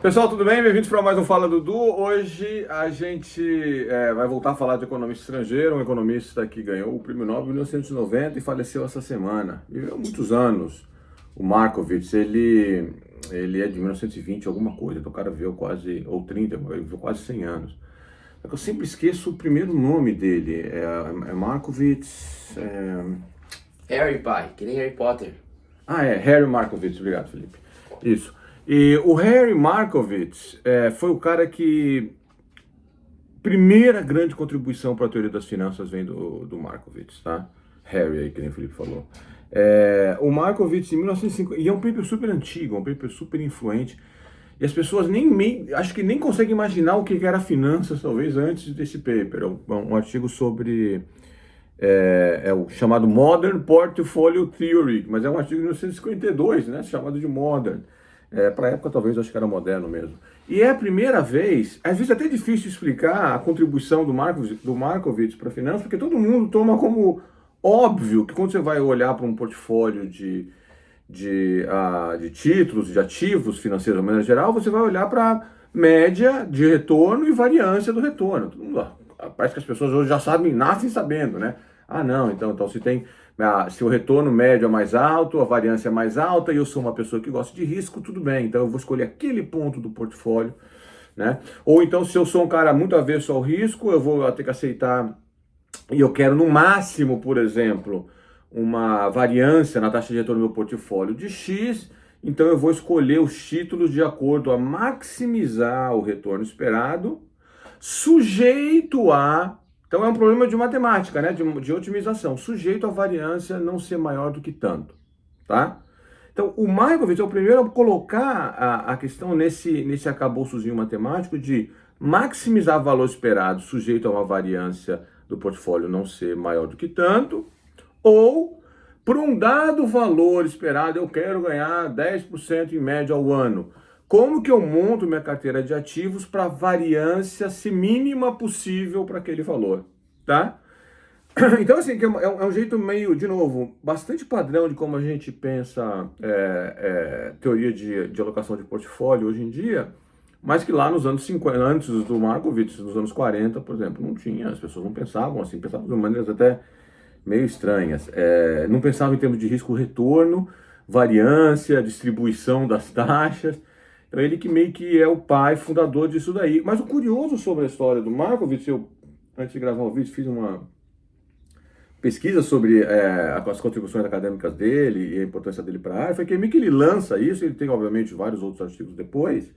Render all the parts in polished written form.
Pessoal, tudo bem? Bem-vindos para mais um Fala Dudu. Hoje a gente vai voltar a falar de economista estrangeiro, um economista que ganhou o Prêmio Nobel em 1990 e faleceu essa semana. Viveu muitos anos. O Markowitz, ele é de 1920, alguma coisa, então o cara viveu quase, ou 30, ele viveu quase 100 anos. Só que eu sempre esqueço o primeiro nome dele. É Markowitz. Harry, pai, que nem Harry Potter. Harry Markowitz, obrigado, Felipe. Isso. E o Harry Markowitz foi o cara que... Primeira grande contribuição para a teoria das finanças vem do Markowitz, tá? Harry aí, que nem o Felipe falou. O Markowitz, em 1950, e é um paper super antigo, um paper super influente, e as pessoas acho que nem conseguem imaginar o que era finanças, talvez, antes desse paper. É um artigo sobre... o chamado Modern Portfolio Theory, mas é um artigo de 1952, né, chamado de Modern. Para a época, talvez, eu acho que era moderno mesmo. E é a primeira vez, às vezes é até difícil explicar a contribuição do Markowitz para a finança, porque todo mundo toma como óbvio que quando você vai olhar para um portfólio de títulos, de ativos financeiros de maneira geral, você vai olhar para média de retorno e variância do retorno. Parece que as pessoas hoje já sabem, nascem sabendo, né? Não, então se o retorno médio é mais alto, a variância é mais alta e eu sou uma pessoa que gosta de risco, tudo bem, então eu vou escolher aquele ponto do portfólio, né? Ou então, se eu sou um cara muito avesso ao risco, eu vou ter que aceitar e eu quero no máximo, por exemplo, uma variância na taxa de retorno do meu portfólio de X, então eu vou escolher os títulos de acordo a maximizar o retorno esperado, sujeito a... Então é um problema de matemática, né? De otimização, sujeito à variância não ser maior do que tanto, tá? Então o Markowitz é o primeiro a colocar a questão nesse arcabouçozinho matemático de maximizar o valor esperado sujeito a uma variância do portfólio não ser maior do que tanto, ou por um dado valor esperado eu quero ganhar 10% em média ao ano. Como que eu monto minha carteira de ativos para a variância ser mínima possível para aquele valor, tá? Então, assim, é um jeito meio, de novo, bastante padrão de como a gente pensa teoria de alocação de portfólio hoje em dia, mas que lá nos anos 50, antes do Markowitz, nos anos 40, por exemplo, não tinha, as pessoas não pensavam assim, pensavam de maneiras até meio estranhas. Não pensavam em termos de risco-retorno, variância, distribuição das taxas. Então ele que meio que é o pai fundador disso daí. Mas o curioso sobre a história do Markowitz, eu, antes de gravar o vídeo, fiz uma pesquisa sobre as contribuições acadêmicas dele e a importância dele para a área, foi que meio que ele lança isso, ele tem obviamente vários outros artigos depois,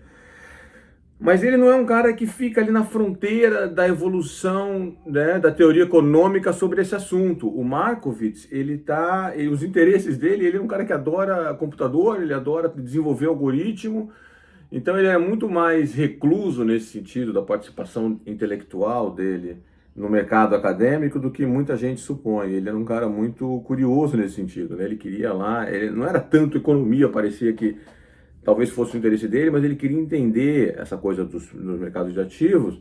mas ele não é um cara que fica ali na fronteira da evolução, né, da teoria econômica sobre esse assunto. O Markowitz, os interesses dele, ele é um cara que adora computador, ele adora desenvolver algoritmo, então ele é muito mais recluso nesse sentido da participação intelectual dele no mercado acadêmico do que muita gente supõe. Ele era um cara muito curioso nesse sentido, né? Ele queria ele não era tanto economia, parecia que talvez fosse o interesse dele, mas ele queria entender essa coisa dos mercados de ativos,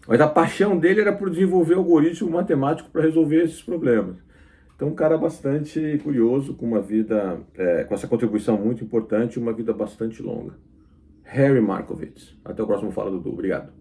mas a paixão dele era por desenvolver algoritmo matemático para resolver esses problemas. Então, um cara bastante curioso, com uma vida, com essa contribuição muito importante e uma vida bastante longa. Harry Markowitz. Até o próximo Fala Dudu. Obrigado.